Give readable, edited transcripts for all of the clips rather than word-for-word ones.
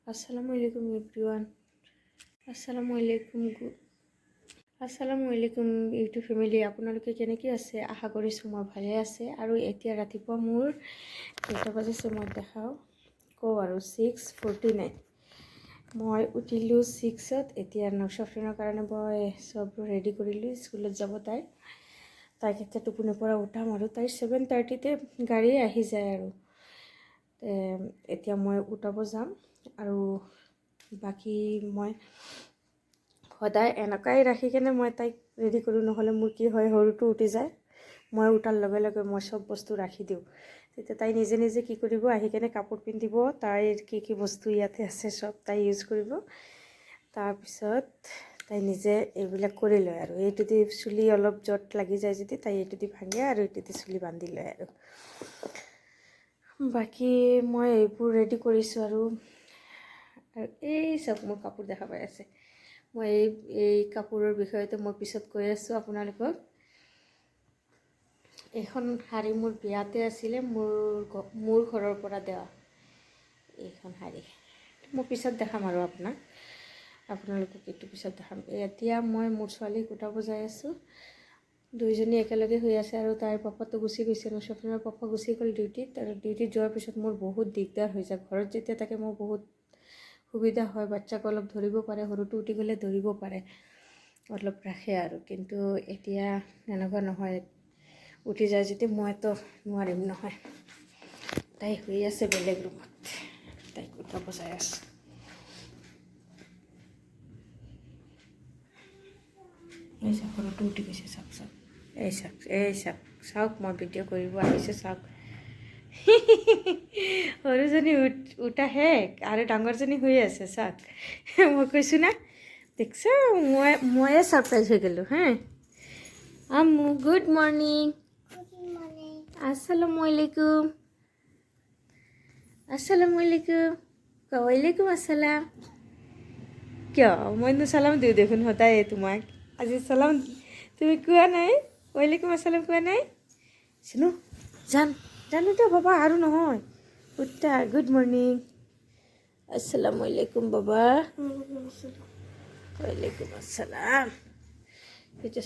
আসসালামু আলাইকুম এভরিওয়ান। আসসালামু আলাইকুম আসসালামু আলাইকুম ইউটিউব ফেমিলি। আপোনালোকে কেনেকৈ আছে? আশা কৰিছোঁ মই ভালে আছে। আৰু এতিয়া ৰাতিপুৱা মোৰ কেইটা বাজিছে মই দেখাওঁ কওঁ আৰু 6:49 মই উঠিলোঁ 6ত। এতিয়া নশফ্ৰিনৰ কাৰণে মই চব ৰেডি কৰিলোঁ, স্কুলত যাব তাইক এতিয়া টোপনিৰ পৰা উঠাম আৰু তাইৰ 7:30তে গাড়ী আহি যায় আৰু এতিয়া মই উঠাব যাম। আৰু বাকী মই সদায় এনেকুৱাই ৰাখি কেনে মই তাইক ৰেডি কৰোঁ, নহ'লে মোৰ কি হয় সৰুটো উঠি যায়, মই উঠাৰ লগে লগে মই চব বস্তু ৰাখি দিওঁ। তেতিয়া তাই নিজে নিজে কি কৰিব, আহি কেনে কাপোৰ পিন্ধিব, তাইৰ কি বস্তু ইয়াতে আছে চব তাই ইউজ কৰিব। তাৰপিছত তাই নিজে এইবিলাক কৰি লয় আৰু এইটো দি চুলি অলপ জট লাগি যায় যদি তাই এইটো দি ভাঙে আৰু এইটো দি চুলি বান্ধি লয় আৰু বাকী মই এইবোৰ ৰেডি কৰিছোঁ। আৰু এই চব মোৰ কাপোৰ দেখা পাই আছে। মই এই কাপোৰৰ বিষয়তে মই পিছত কৈ আছোঁ আপোনালোকক। এইখন শাৰী মোৰ বিয়াতে আছিলে, মোৰ ঘৰৰ পৰা দেৱা এইখন শাৰী। মই পিছত দেখাম আৰু আপোনালোকক এইটো পিছত দেখাম। এতিয়া মই মোৰ ছোৱালীক উঠাব যাই আছোঁ। দুইজনী একেলগে হৈ আছে আৰু তাইৰ পাপাটো গুচি গৈছে, নশফ্ৰিনৰ পাপা গুচি গ'ল ডিউটিত। আৰু ডিউটিত যোৱাৰ পিছত মোৰ বহুত দিগদাৰ হৈ যায়। ঘৰত যেতিয়া থাকে মোৰ বহুত সুবিধা হয়, বাচ্চাক অলপ ধৰিব পাৰে, সৰুটো উঠি গ'লে ধৰিব পাৰে, অলপ ৰাখে আৰু। কিন্তু এতিয়া এনেকুৱা নহয়, উঠি যায় যদি মইতো নোৱাৰিম নহয়। তাই শুই আছে বেলেগ ৰুমত, তাইক উঠাব যাই আছে। এই চাওক সৰুটো উঠি গৈছে, চাওক চাওক মই ভিডিঅ' কৰিব আহিছোঁ, চাওক সৰুজনী উঠাহে আৰু ডাঙৰজনী শুই আছে, চাওক মই কৈছোঁ না, দেখছ ময়ে ছাৰপ্ৰাইজ হৈ গ'লোঁ। আম্মু গুড মৰ্ণিং। আসসালামু আলাইকুম। আসসালামু আলাইকুম। ওয়ালাইকুম আসসালাম। কিয় মইনো চালাম দিওঁ দেখোন সদায় তোমাক, আজি চালাম তুমি কোৱা নাই, ওয়ালাইকুম আসসালাম কোৱা নাই। শুনো জানো তো বাবা, আৰু নহয় উঠা। গুড মৰ্ণিং, আসসালামু আলাইকুম বাবা। ওয়ালাইকুম আসসালাম। সেইটো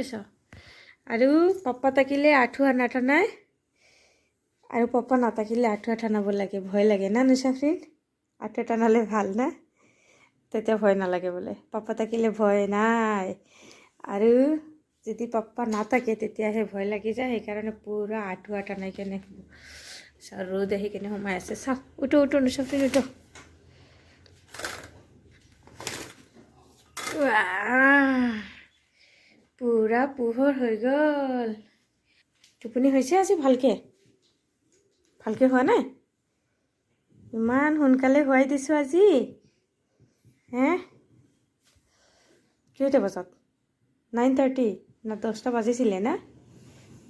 চাওঁ আৰু পাপা থাকিলে আঁঠুৱা নাটানাই, আৰু পাপা নাথাকিলে আঁঠুৱা টানাব লাগে, ভয় লাগে না নশফ্ৰিন? আঁঠুৱা টানালে ভাল না, তেতিয়া ভয় নালাগে বোলে। পাপা থাকিলে ভয় নাই, আৰু যদি পাপা নাথাকে তেতিয়াহে ভয় লাগি যায়। সেইকাৰণে পূৰা আঁঠুৱা টানাই কেনে ৰ'দ আহি কেনে সোমাই আছে। চাওক উঠো নশফ্ৰিন উঠো। পূৰা পোহৰ হৈ গ'ল। টোপনি হৈছে আজি ভালকৈ হোৱা নাই? ইমান সোনকালে শুৱাই দিছোঁ আজি। কেইটা বজাত? 9:30 না 10টা বাজিছিলে না?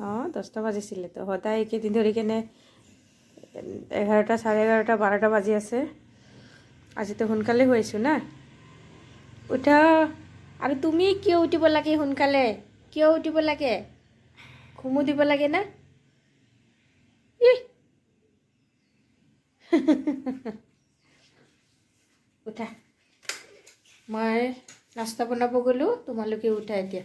অঁ 10টা বাজিছিলে। তো সদায় এইকেইদিন ধৰি কেনে 11টা, 11:30, 12টা বাজি আছে। আজিতো সোনকালে শুৱাইছোঁ না। উঠা। আৰু তুমি কিয় উঠিব লাগে সোনকালে? কিয় উঠিব লাগে? ঘুমো দিব লাগে না? উঠা। মই নাস্তা বনাব গ'লোঁ, তোমালোকে উঠা এতিয়া।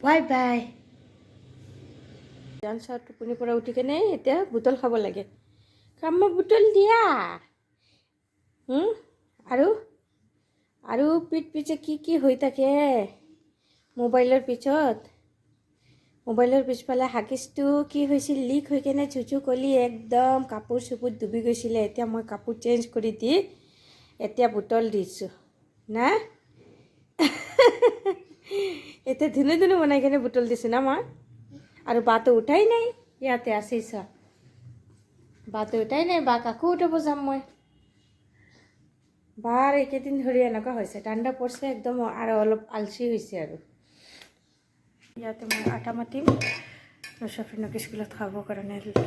Bye bye. জান চাৰ টোপনিৰ পৰা উঠি কেনে এতিয়া বুটল খাব লাগে। কাম্মা বুটল দিয়া। আৰু পিছে কি হৈ থাকে মোবাইলৰ পিছফালে হাগিছটো কি হৈছিল, লিক হৈ কেনে চুচু কলি একদম কাপোৰ চুপুৰ ডুবি গৈছিলে। এতিয়া মই কাপোৰ চেঞ্জ কৰি দি এতিয়া বুটল দিছোঁ না। এতিয়া ধুনু বনাই কেনে বুটল দিছোঁ না মই। আৰু বাটো উঠাই নাই, ইয়াতে আছেই চা, বাটো উঠাই নাই। বাক আকৌ উঠাব যাম মই। বাৰ এইকেইদিন ধৰি এনেকুৱা হৈছে, ঠাণ্ডা পৰিছে একদম, আৰু অলপ আলচি হৈছে। আৰু ইয়াতে মই আটা মাতিম নশফ্ৰিনক স্কুলত খাবৰ কাৰণে দিম।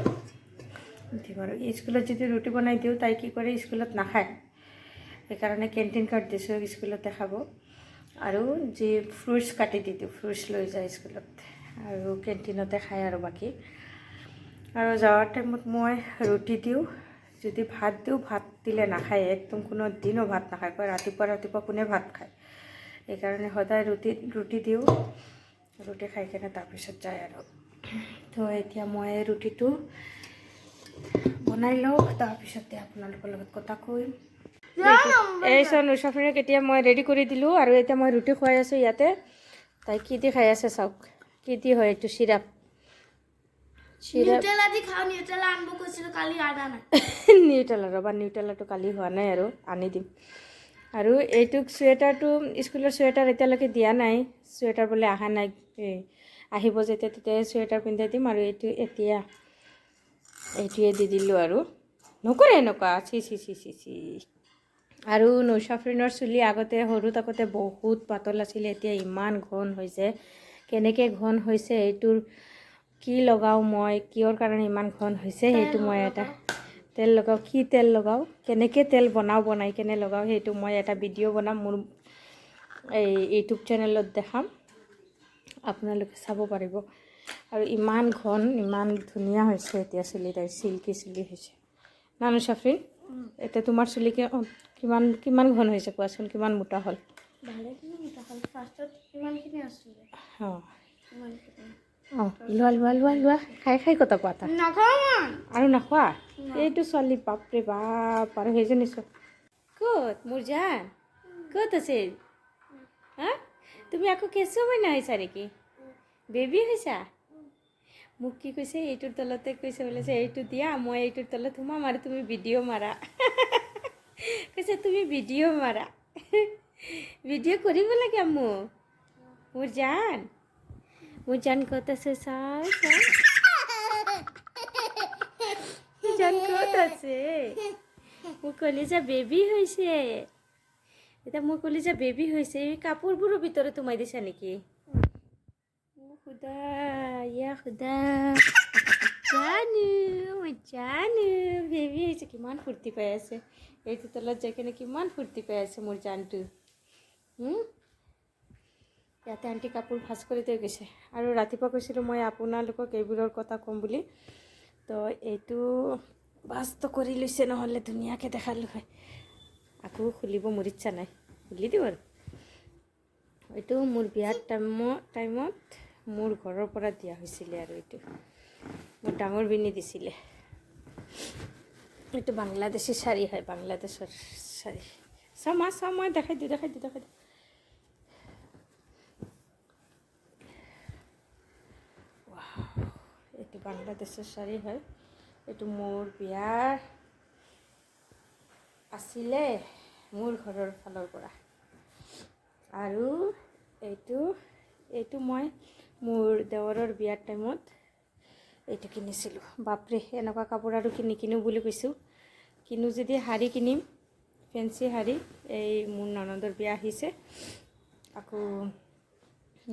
আৰু স্কুলত যদি ৰুটি বনাই দিওঁ তাই কি কৰে, স্কুলত নাখায়। সেইকাৰণে কেণ্টিন কাৰ্ড দিছোঁ, স্কুলতে খাব। আৰু যি ফ্ৰুটছ কাটি দি দিওঁ, ফ্ৰুটছ লৈ যায় স্কুলত আৰু কেণ্টিনতে খায়। আৰু বাকী আৰু যাৱাৰ টাইমত মই ৰুটি দিওঁ, যদি ভাত দিওঁ, ভাত দিলে নাখায়, একদম কোনো দিনো ভাত নাখায়, কয় ৰাতিপুৱা কোনে ভাত খায়। সেইকাৰণে সদায় ৰুটি দিওঁ, ৰুটি খাই কিনে তাৰপিছত যায় আৰু। তো এতিয়া মই ৰুটিটো বনাই লওঁ, তাৰপিছতে আপোনালোকৰ লগত কথা কৈম। এই চোৱা নুচাফিৰক এতিয়া মই ৰেডি কৰি দিলোঁ আৰু এতিয়া মই ৰুটি খুৱাই আছোঁ ইয়াতে। তাই কি দি খাই আছে চাওক, কি দি হয় এইটো চিৰাপ। নিউটেলাটো কালি হোৱা নাই আৰু আনি দিম। আৰু এইটোক চুৱেটাৰটো স্কুলৰ চুৱেটাৰ এতিয়ালৈকে দিয়া নাই, চুৱেটাৰ বোলে অহা নাই, আহিব যেতিয়া তেতিয়াই চুৱেটাৰ পিন্ধাই দিম। আৰু এইটোৱে দি দিলোঁ আৰু নকৰে এনেকুৱা চি। আৰু নৌচাফৰিনৰ চুলি আগতে সৰু থাকোঁতে বহুত পাতল আছিলে, এতিয়া ইমান ঘন হৈছে। কেনেকৈ ঘন হৈছে, এইটোৰ কি লগাওঁ মই, কিহৰ কাৰণে ইমান ঘন হৈছে, সেইটো মই এটা তেল লগাওঁ, কি তেল লগাওঁ, কেনেকৈ তেল বনাই কেনে লগাওঁ, সেইটো মই এটা ভিডিঅ' বনাম, মোৰ এই ইউটিউব চেনেলত দেখাম, আপোনালোকে চাব পাৰিব। আৰু ইমান ঘন, ইমান ধুনীয়া হৈছে এতিয়া চুলি, তাই চিল্কি চুলি হৈছে না নুচাফৰিন। এতিয়া তোমাৰ চুলি কিমান ঘন হৈছে কোৱাচোন, কিমান মোটা হ'ল? লোৱা খাই কটা কোৱা আৰু নাখোৱা। এইটো ছোৱালী বাপৰে বাপ, আৰু সেইজনী ক'ত মোৰ জান, ক'ত আছে? হা, তুমি আকৌ কেঁচু মইনা হৈছা নেকি? বেবী হৈছা? মোক কি কৈছে, এইটোৰ তলতে কৈছে বোলে যে এইটো দিয়া, মই এইটোৰ তলত সোমাম আৰু তুমি ভিডিঅ' মাৰা। কৈছে তুমি ভিডিঅ' মাৰা, ভিডিঅ' কৰিব লাগে মোৰ জান ক'ত আছে, চাই জান ক'ত আছে? মোৰ কলিজা বেবী হৈছে, এতিয়া মোৰ কলিজা বেবী হৈছে। এই কাপোৰবোৰৰ ভিতৰত সোমাই দিছা নেকি? খুদা জানো বেবী হৈছে, কিমান ফূৰ্তি পাই আছে। এইটো তলত যাই কিনে কিমান ফূৰ্তি পাই আছে মোৰ জানটো। ইয়াতে আণ্টি কাপোৰ ভাজ কৰি থৈ গৈছে। আৰু ৰাতিপুৱা কৈছিলোঁ মই আপোনালোকক এইবোৰৰ কথা ক'ম বুলি, তো এইটো ভাজটো কৰি লৈছে, নহ'লে ধুনীয়াকৈ দেখালোঁ হয়। আকৌ খুলিব মোৰ ইচ্ছা নাই, খুলি দিওঁ আৰু। এইটো মোৰ বিয়াৰ টাইমত মোৰ ঘৰৰ পৰা দিয়া হৈছিলে, আৰু এইটো মোৰ ডাঙৰ বিনি দিছিলে। এইটো বাংলাদেশী শাড়ী হয়, বাংলাদেশৰ শাড়ী। চাওঁ মই দেখাই দিওঁ। এইটো বাংলাদেশৰ শাড়ী হয়, এইটো মোৰ বিয়াৰ আছিলে মোৰ ঘৰৰ ফালৰ পৰা। আৰু এইটো মই মোৰ দেৱৰৰ বিয়াৰ টাইমত এইটো কিনিছিলোঁ। বাপৰে, এনেকুৱা কাপোৰ আৰু কিনো বুলি কৈছোঁ। কিনো যদি শাড়ী কিনিম, ফেঞ্চি শাড়ী। এই মোৰ ননন্দৰ বিয়া আহিছে, আকৌ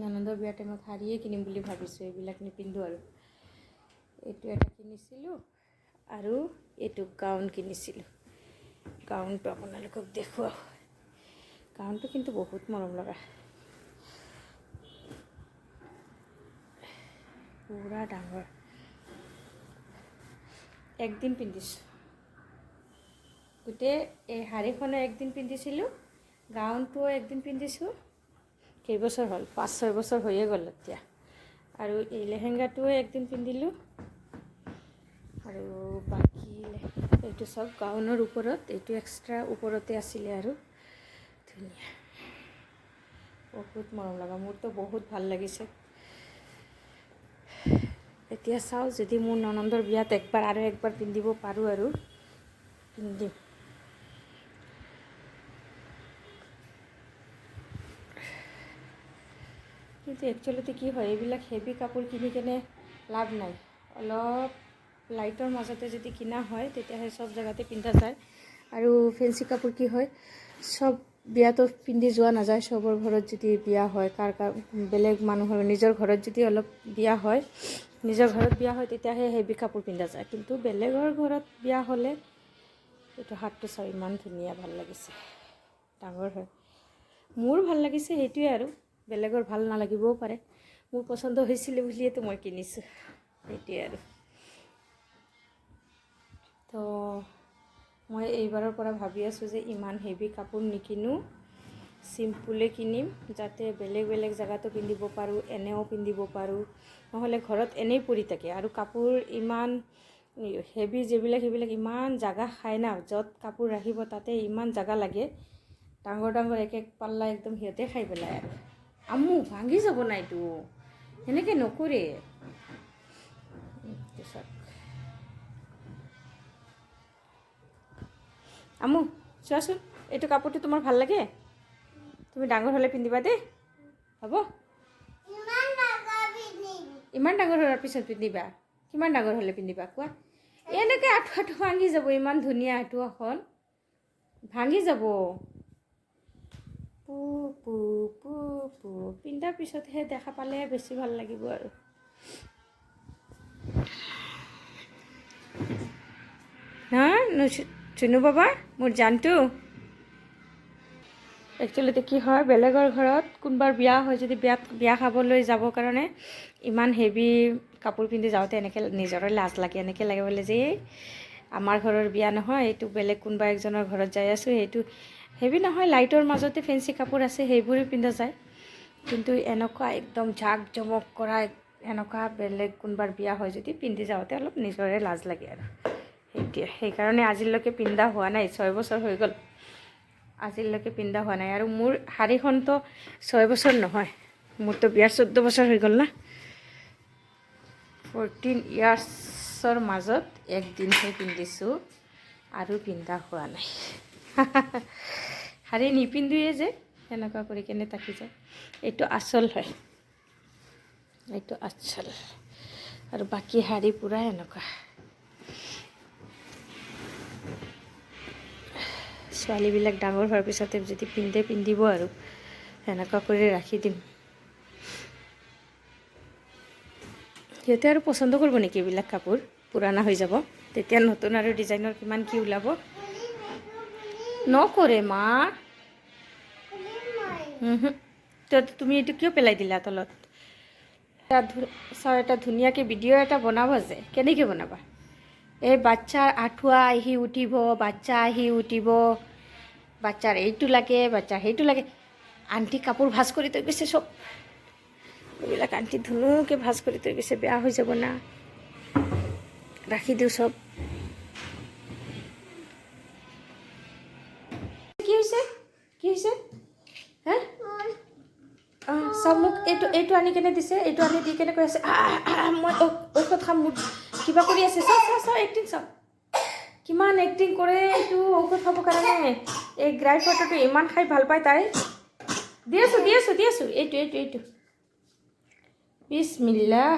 ননন্দৰ বিয়াৰ টাইমত শাড়ীয়ে কিনিম বুলি ভাবিছোঁ, এইবিলাক নিপিন্ধোঁ আৰু। এইটো এটা কিনিছিলোঁ, আৰু এইটো গাউন কিনিছিলোঁ। গাউনটো আপোনালোকক দেখুৱাওঁ, গাউনটো কিন্তু বহুত মৰম লগা, পুৰা ডাঙৰ। একদিন পিন্ধিছোঁ, গোটেই এই শাড়ীখনো একদিন পিন্ধিছিলোঁ, গাউনটোও একদিন পিন্ধিছোঁ। কেইবছৰ হ'ল, 5-6 বছৰ হৈয়ে গ'ল এতিয়া। আৰু এই লেহেংগাটোও একদিন পিন্ধিলোঁ। আৰু বাকী এইটো চব গাউনৰ ওপৰত, এইটো এক্সট্ৰা ওপৰতে আছিলে, আৰু ধুনীয়া, বহুত মৰম লগা, মোৰতো বহুত ভাল লাগিছে। এতিয়া চাওঁ, যদি মোৰ ননন্দৰ বিয়াত আৰু একবাৰ পিন্ধিব পাৰোঁ আৰু পিন্ধিম। কিন্তু একচুৱেলিতে কি হয়, এইবিলাক হেভি কাপোৰ কিনি কেনে লাভ নাই। অলপ লাইটৰ মাজতে যদি কিনা হয়, তেতিয়াহে চব জেগাতে পিন্ধা যায়। আৰু ফেঞ্চি কাপোৰ কি হয়, চব বিয়াতো পিন্ধি যোৱা নাযায়। চবৰ ঘৰত যদি বিয়া হয়, বেলেগ মানুহৰ নিজৰ ঘৰত যদি অলপ বিয়া হয়, তেতিয়াহে হেভি কাপোৰ পিন্ধা যায়। কিন্তু বেলেগৰ ঘৰত বিয়া হ'লে, এইটো হাতটো চাই ইমান ধুনীয়া, ভাল লাগিছে, ডাঙৰ হয়। মোৰ ভাল লাগিছে, সেইটোৱে আৰু। বেলেগৰ ভাল নালাগিবও পাৰে, মোৰ পচন্দ হৈছিলে বুলিয়েতো মই কিনিছোঁ, সেইটোৱে আৰু। মই এইবাৰৰ পৰা ভাবি আছোঁ যে ইমান হেভি কাপোৰ নিকিনো, চিম্পুলে কিনিম, যাতে বেলেগ বেলেগ জেগাতো পিন্ধিব পাৰোঁ, এনেও পিন্ধিব পাৰোঁ, নহ'লে ঘৰত এনেই পৰি থাকে। আৰু কাপোৰ ইমান হেভি যিবিলাক সেইবিলাক ইমান জাগা খায় না, য'ত কাপোৰ ৰাখিব তাতে ইমান জাগা লাগে, ডাঙৰ ডাঙৰ এক এক পাল্লা একদম সিহঁতে খাই পেলায়। আৰু আম্মু ভাঙি যাব না, এইটো সেনেকৈ নকৰে। পিছত আম্মু চোৱাচোন, এইটো কাপোৰটো তোমাৰ ভাল লাগে? তুমি ডাঙৰ হ'লে পিন্ধিবা দেই, হ'ব? ইমান ডাঙৰ হোৱাৰ পিছত পিন্ধিবা? কিমান ডাঙৰ হ'লে পিন্ধিবা কোৱা? এনেকৈ আঁঠুৱাটো ভাঙি যাব, ইমান ধুনীয়া আঁঠুৱাখন ভাঙি যাব। পু পু পু পু পিন্ধাৰ পিছতহে দেখা পালে বেছি ভাল লাগিব। আৰু হা চুনু বাবা, মোৰ জানটো একচুৱেলিতে কি হয়, বেলেগৰ ঘৰত কোনোবাৰ বিয়া হয় যদি বিয়া খাবলৈ যাবৰ কাৰণে ইমান হেভি কাপোৰ পিন্ধি যাওঁতে এনেকৈ নিজৰে লাজ লাগে, এনেকৈ লাগে বোলে যে আমাৰ ঘৰৰ বিয়া নহয়, এইটো বেলেগ কোনোবা একজনৰ ঘৰত যাই আছোঁ, সেইটো হেভি নহয়, লাইটৰ মাজতে ফেঞ্চি কাপোৰ আছে সেইবোৰে পিন্ধা যায়। কিন্তু এনেকুৱা একদম ঝাক জমক কৰা এনেকুৱা বেলেগ কোনোবাৰ বিয়া হয় যদি পিন্ধি যাওঁতে অলপ নিজৰে লাজ লাগে। আৰু সেইকাৰণে আজিলৈকে পিন্ধা হোৱা নাই, 6 বছৰ হৈ গ'ল আজিলৈকে পিন্ধা হোৱা নাই। আৰু মোৰ শাড়ীখনতো 6 বছৰ নহয়, মোৰতো বিয়াৰ 14 বছৰ হৈ গ'ল না। 14 ইয়াৰ্ছৰ মাজত একদিনহে পিন্ধিছোঁ, আৰু পিন্ধা হোৱা নাই। শাড়ী নিপিন্ধোৱে যে, সেনেকুৱা কৰি কেনে থাকি যায়। এইটো আচল হয়, এইটো আচল, আৰু বাকী শাড়ী পূৰা এনেকুৱা। ছোৱালীবিলাক ডাঙৰ হোৱাৰ পিছতে যদি পিন্ধিব আৰু সেনেকুৱা কৰি ৰাখি দিম। সিহঁতে আৰু পচন্দ কৰিব নেকি এইবিলাক কাপোৰ? পুৰাণা হৈ যাব, তেতিয়া নতুন আৰু ডিজাইনৰ কিমান কি ওলাব। নকৰে মা, তুমি এইটো কিয় পেলাই দিলা তলত? এটা ধুনীয়াকৈ ভিডিঅ' এটা বনাব যে, কেনেকৈ বনাবা? এই বাচ্চাৰ আঁঠুৱা আহি উঠিব, বাচ্চা আহি উঠিব, বাচ্চাৰ এইটো লাগে, বাচ্চাৰ সেইটো লাগে। আণ্টি কাপোৰ ভাজ কৰি থৈ গৈছে চব, এইবিলাক আণ্টি ধুনীয়াকৈ ভাজ কৰি থৈ গৈছে, বেয়া হৈ যাব না, ৰাখি দিওঁ চব। কি হৈছে, কি হৈছে? হে চাওক, মোক এইটো আনি কেনে দিছে, এইটো আনি দি কেনে কৈ আছে মই ঔষধ খাম, মোৰ কিবা কৰি আছে। চাওঁ এক্টিং চাওঁ, কিমান এক্টিং কৰে এইটো ঔষধ খাবৰ কাৰণে। এই গ্ৰাই ফটোটো ইমান খাই ভাল পায় তাই। দি আছোঁ এইটো বিসমিল্লাহ।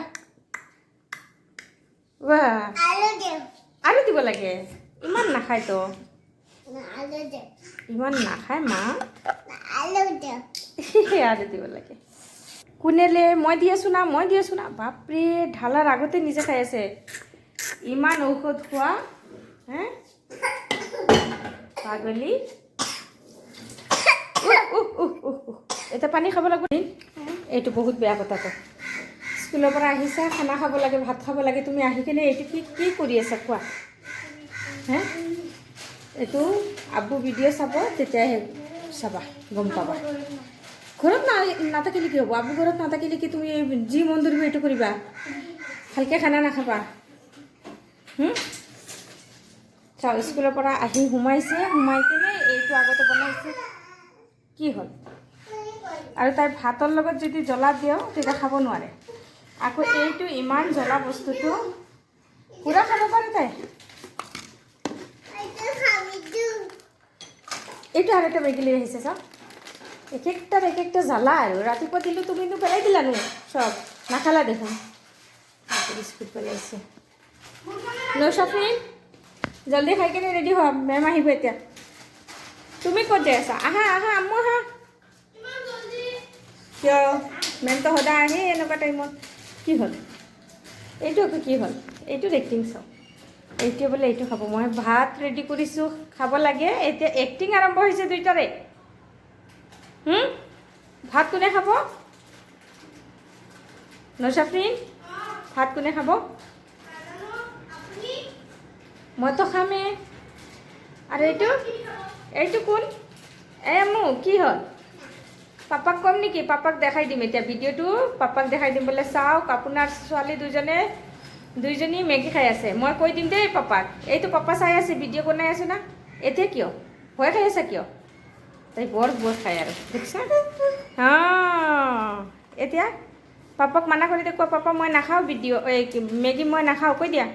আৰু দিব লাগে, ইমান নাখায়তো, ইমান নাখায় মা, আৰু দিব লাগে। কোনেলে? মই দি আছোঁ না, বাপৰে ঢালাৰ আগতে নিজে খাই আছে। ইমান ঔষধ খোৱা, হে পাগলী। এটা পানী খাব লাগিব। এইটো বহুত বেয়া কথাটো। স্কুলৰ পৰা আহিছা, খানা খাব লাগে, ভাত খাব লাগে, তুমি আহি কিনে এইটো কি কৰি আছা কোৱা? হে এইটো আব্বু ভিডিঅ' চাব, তেতিয়াহে চাবা, গম পাবা। ঘৰত নাথাকিলে কি হ'ব? আব্বু ঘৰত নাথাকিলে কি তুমি যি মন ধৰিব এইটো কৰিবা? ভালকৈ খানা নাখাবা। চাওঁ, স্কুলৰ পৰা আহি সোমাই কিনে এইটো আগতে বনাইছে, কি হ'ল? আৰু তাই ভাতৰ লগত যদি জ্বলা দিওঁ তেতিয়া খাব নোৱাৰে। আকৌ এইটো ইমান জ্বলা বস্তুটো পূৰা খাব পাৰে তাই। এইটো আৰু এটা মেগী লৈ আহিছে, চাওক, এক একটা জ্বালা। আৰু ৰাতিপুৱা দিলোঁ, তুমিতো পেলাই দিলানো চব, নাখালা দেখোন। বিস্কুট পেলাইছে। নৌশাফিন, জলদি খাই কিনে ৰেডি হোৱা, মেম আহিব এতিয়া। তুমি ক'ত যাই আছা? আহা আম্মু আহা। কিয়? মেমটো সদায় আহে এনেকুৱা টাইমত। কি হ'ল এইটো? কি হ'ল এইটো? এক্টিং চাওঁ, এইটো বোলে এইটো খাব। মই ভাত ৰেডি কৰিছোঁ, খাব লাগে। এতিয়া এক্টিং আৰম্ভ হৈছে দুইটাৰে। ভাত কোনে খাব? নৌশাফিন, ভাত কোনে খাব? মইতো খামেই। আৰু এইটো কোন মোক কি হ'ল পাপাক কম নেকি পাপাক দেখাই দিম এতিয়া ভিডিঅ'টো পাপাক দেখাই দিম বোলে চাওক আপোনাৰ ছোৱালী দুইজনী মেগী খাই আছে মই কৈ দিম দেই পাপাক এইটো পাপা চাই আছে ভিডিঅ' বনাই আছো না এতিয়া কিয় ভয় খাই আছা কিয় তাই বৰ খায় আৰু দেখিছা এতিয়া পাপাক মানা কৰি দেখুৱা পাপা মই নাখাওঁ ভিডিঅ' এই মেগী মই নাখাওঁ কৈ দিয়া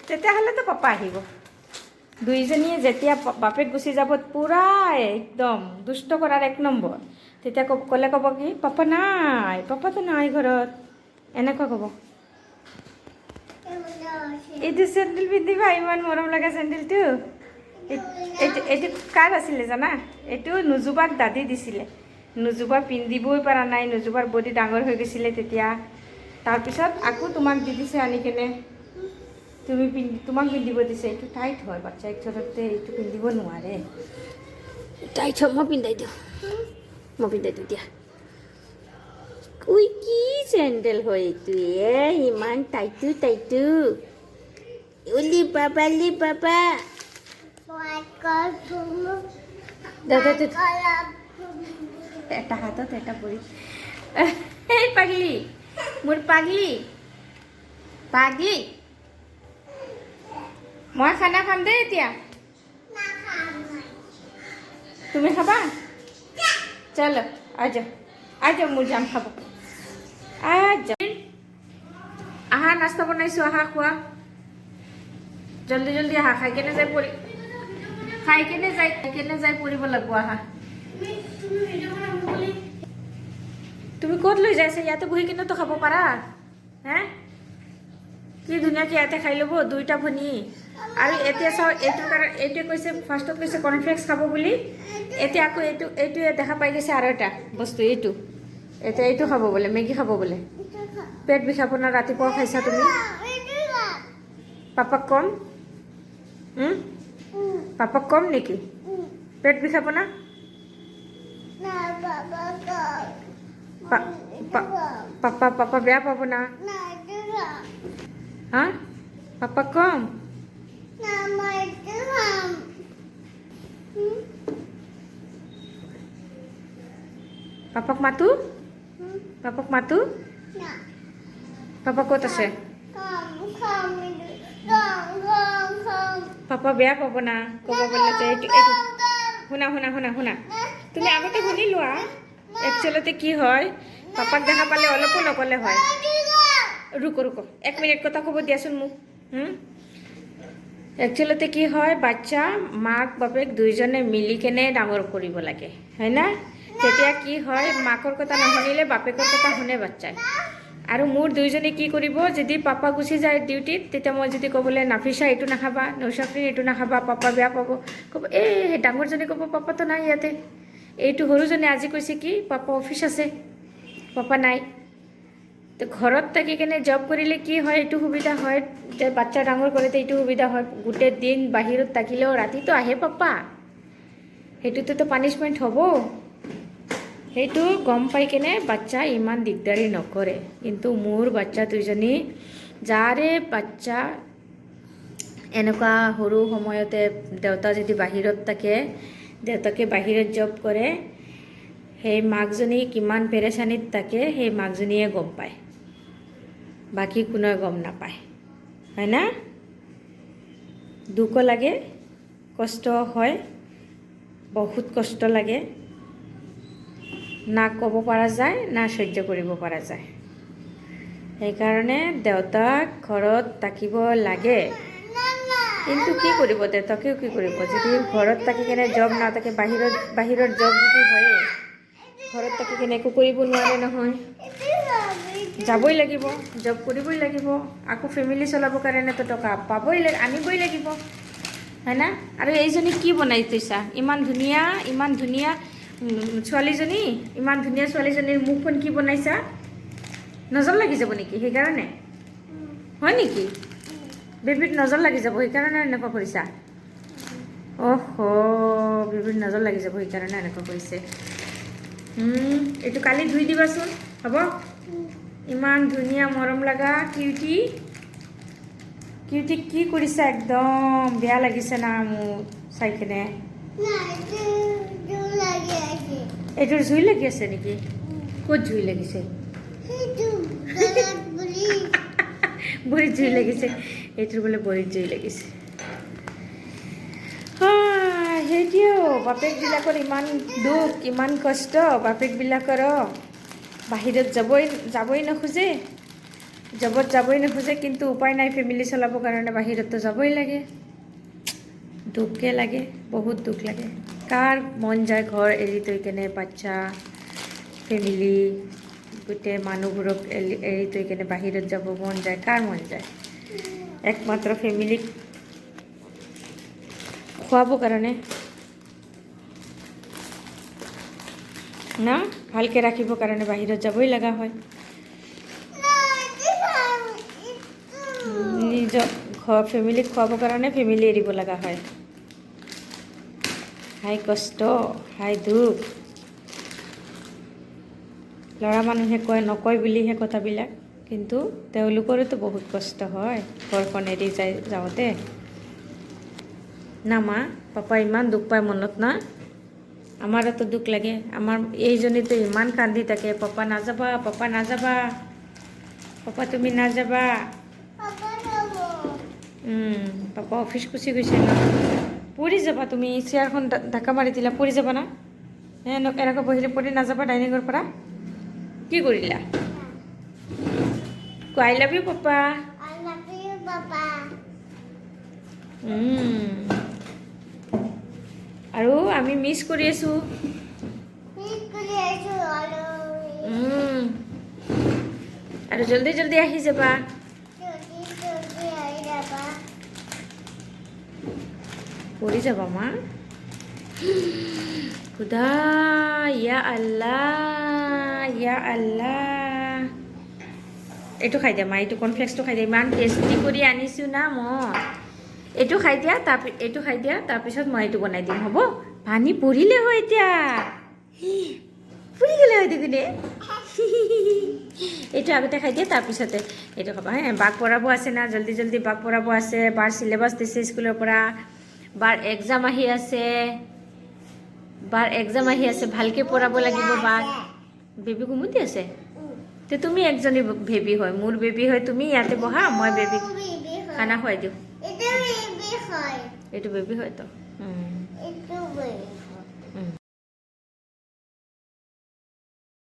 তেতিয়াহ'লেতো পাপা আহিব দুইজনীয়ে যেতিয়া বাপেক গুচি যাব পূৰা একদম দুষ্ট কৰাৰ 1 নম্বৰ তেতিয়া ক'লে ক'ব কি পাপাতো নাই ঘৰত এনেকুৱা ক'ব এইটো চেণ্ডেল পিন্ধিবা ইমান মৰম লগা চেণ্ডেলটো এইটো কাৰ আছিলে জানা এইটো নুজুবাক দাদী দিছিলে নুজুবা পিন্ধিবই পৰা নাই নুজুবাৰ বডি ডাঙৰ হৈ গৈছিলে তেতিয়া তাৰপিছত আকৌ তোমাক দি দিছে আনি কেনে তোমাক পিন্ধিব দিছে এইটো টাইট হয় বাচ্ছা একচলতে এইটো পিন্ধিব নোৱাৰে টাইট হয় মই পিন্ধাই দিওঁ দিয়া উই কি চেণ্ডেল হয় এইটো ইমান টাইটো উলি বাবা দাদা এটা হাতত এটা পৰি এই পাগলি মোৰ পাগলি মই খানা খাম দেই এতিয়া তুমি খাবা চলো আজ মোৰ যাম খাব আহা নাস্তা বনাইছোঁ আহা খোৱা জলদি আহা খাই কেনে যাই পৰিব লাগিব আহা তুমি ক'ত লৈ যাইছা ইয়াতে বহি কিনে তো খাব পাৰা হে কি ধুনীয়াকৈ ইয়াতে খাই ল'ব দুইটা ভনী আৰু এতিয়া চাওঁ এইটোৱে কৈছে ফাৰ্ষ্টত কৈছে কৰ্ণফ্লেক্স খাব বুলি এতিয়া আকৌ এইটোৱে দেখা পাই গৈছে আৰু এটা বস্তু এতিয়া এইটো খাব বোলে মেগী খাব বোলে পেট বিষাব না ৰাতিপুৱা খাইছা তুমি পাপাক কম নেকি পেট বিষাব না পাপা বেয়া পাব না হা পাপাক কম পাপাক মাতো পাপা ক'ত আছে পাপা বেয়া পাব না ক'ব বোলে যে এইটো শুনা তুমি আগতে শুনি লোৱা একচুৱেলতে কি হয় পাপাক দেখা পালে অলপো নক'লে হয় ৰুক 1 মিনিট কথা ক'ব দিয়াচোন মোক একচুৱেলতে কি হয় বাচ্চা মাক বাপেক দুইজনে মিলি কেনে ডাঙৰ কৰিব লাগে হয় না তেতিয়া কি হয় মাকৰ কথা নুশুনিলে বাপেকৰ কথা শুনে বাচ্চাই আৰু মোৰ দুইজনে কি কৰিব যদি পাপা গুচি যায় ডিউটিত তেতিয়া মই যদি ক'বলৈ নাফিছা এইটো নাখাবা নৌচাফ্ৰিন এইটো নাখাবা পাপা বেয়া পাব ক'ব এই ডাঙৰজনে ক'ব পাপাতো নাই ইয়াতে এইটো সৰুজনে আজি কৈছে কি পাপা অফিচ আছে পাপা নাই তো ঘৰত থাকি কেনে জব কৰিলে কি হয় এইটো সুবিধা হয় যে বাচ্চা ডাঙৰ কৰোঁতে এইটো সুবিধা হয় গোটেই দিন বাহিৰত থাকিলেও ৰাতিটো আহে পাপা সেইটোতো পানিছমেণ্ট হ'ব সেইটো গম পাই কেনে বাচ্চা ইমান দিগদাৰী নকৰে কিন্তু মোৰ বাচ্চা দুইজনী যাৰে বাচ্চা এনেকুৱা সৰু সময়তে দেউতা যদি বাহিৰত থাকে দেউতাকে বাহিৰত জব কৰে সেই মাকজনী কিমান পেৰেচানীত থাকে সেই মাকজনীয়ে গম পায় বাকী কোনোৱে গম নাপায় হয় না দুখ লাগে কষ্ট হয় বহুত কষ্ট লাগে না ক'ব পৰা যায় না সহ্য কৰিব পৰা যায় সেইকাৰণে দেউতাক ঘৰত থাকিব লাগে কিন্তু কি কৰিব দেউতাকেও কি কৰিব যদি ঘৰত থাকি কেনে জব নাথাকে বাহিৰৰ জব যদি হয় ঘৰত থাকি কেনে একো কৰিব নোৱাৰে নহয় যাবই লাগিব জব কৰিবই লাগিব আকৌ ফেমিলি চলাবৰ কাৰণেতো টকা আনিবই লাগিব হয় না আৰু এইজনী কি বনাই থৈছা ইমান ধুনীয়া ছোৱালীজনী ইমান ধুনীয়া ছোৱালীজনীৰ মুখখন কি বনাইছা নজৰ লাগি যাব নেকি সেইকাৰণে হয় নেকি বেবীত নজৰ লাগি যাব সেইকাৰণে এনেকুৱা কৰিছা বেবীত নজৰ লাগি যাব সেইকাৰণে এনেকুৱা কৰিছে এইটো কালি ধুই দিবাচোন হ'ব ইমান ধুনীয়া মৰম লগা কিউটি কিউটি কি কৰিছা? একদম বেয়া লাগিছে না মোৰ চাই কিনে। এইটোৰ জুই লাগি আছে নেকি? ক'ত জুই লাগিছে? ভৰিত জুই লাগিছে। এইটোৰ বোলে ভৰিত জুই লাগিছে। সেইটোও বাপেকবিলাকৰ ইমান দুখ, ইমান কষ্ট। বাপেকবিলাকৰ বাহিৰত যাবই নোখোজে, জবত যাবই নোখোজে, কিন্তু উপায় নাই, ফেমিলি চলাবৰ কাৰণে বাহিৰততো যাবই লাগে। দুখে লাগে, বহুত দুখ লাগে। কাৰ মন যায় ঘৰ এৰি থৈ কেনে, বাচ্চা, ফেমিলি, গোটেই মানুহবোৰক এৰি থৈ কেনে বাহিৰত যাব মন যায়? কাৰ মন যায়? একমাত্ৰ ফেমিলিক খুৱাবৰ কাৰণে না, ভালকৈ ৰাখিবৰ কাৰণে বাহিৰত যাবই লগা হয়। নিজৰ ঘৰ ফেমিলিক খুৱাবৰ কাৰণে ফেমিলি এৰিব লগা হয়। হাই কষ্ট, হাই দুখ। ল'ৰা মানুহে নকয় বুলিহে কথাবিলাক, কিন্তু তেওঁলোকৰোতো বহুত কষ্ট হয় ঘৰখন এৰি যাওঁতে। না মা, পাপা ইমান দুখ পায় মনত না? আমাৰতো দুখ লাগে। আমাৰ এইজনীতো ইমান কান্দি থাকে, পাপা নাযাবা, পাপা নাযাবা, পাপা তুমি নাযাবা। পাপা অফিচ গুচি গৈছে না। পৰি যাবা তুমি, চেয়াৰখন ঢাকা মাৰি দিলা, পৰি যাবা না। এনেকৈ বহিলে পৰি নাযাবা ডাইনিঙৰ পৰা? কি কৰিলা? I love you papa. আৰু আমি মিছ কৰি আছোঁ। আৰু জলদি জলদি আহি যাবা। পৰি যাবা মা। খুদা, ইয়া আল্লাহ, ইয়া আল্লাহ। এইটো খাই দিয়া মা, এইটো কৰ্ণফ্লেক্সটো খাই দিয়া। ইমান টেষ্টি কৰি আনিছোঁ না মই। এইটো খাই দিয়া, এইটো খাই দিয়া, তাৰপিছত মই এইটো বনাই দিম, হ'ব? পানী পৰিলে হয় এতিয়া, পৰি গ'লে হয় দেখোন। এইটো আগতে খাই দিয়া, তাৰপিছতে এইটো খাবা। বাক পঢ়াব আছে না, জল্দি জল্দি বাক পঢ়াব আছে। বাৰ চিলেবাছ দিছে স্কুলৰ পৰা, বাৰ এক্সাম আহি আছে, ভালকৈ পঢ়াব লাগিব বাক। বেবী ঘুমতি আছে? তে তুমি একজনী বেবী হয়, মোৰ বেবী হয় তুমি। ইয়াতে বহা, মই বেবী খানা খুৱাই দিওঁ। এইটো বেবী হয়তো।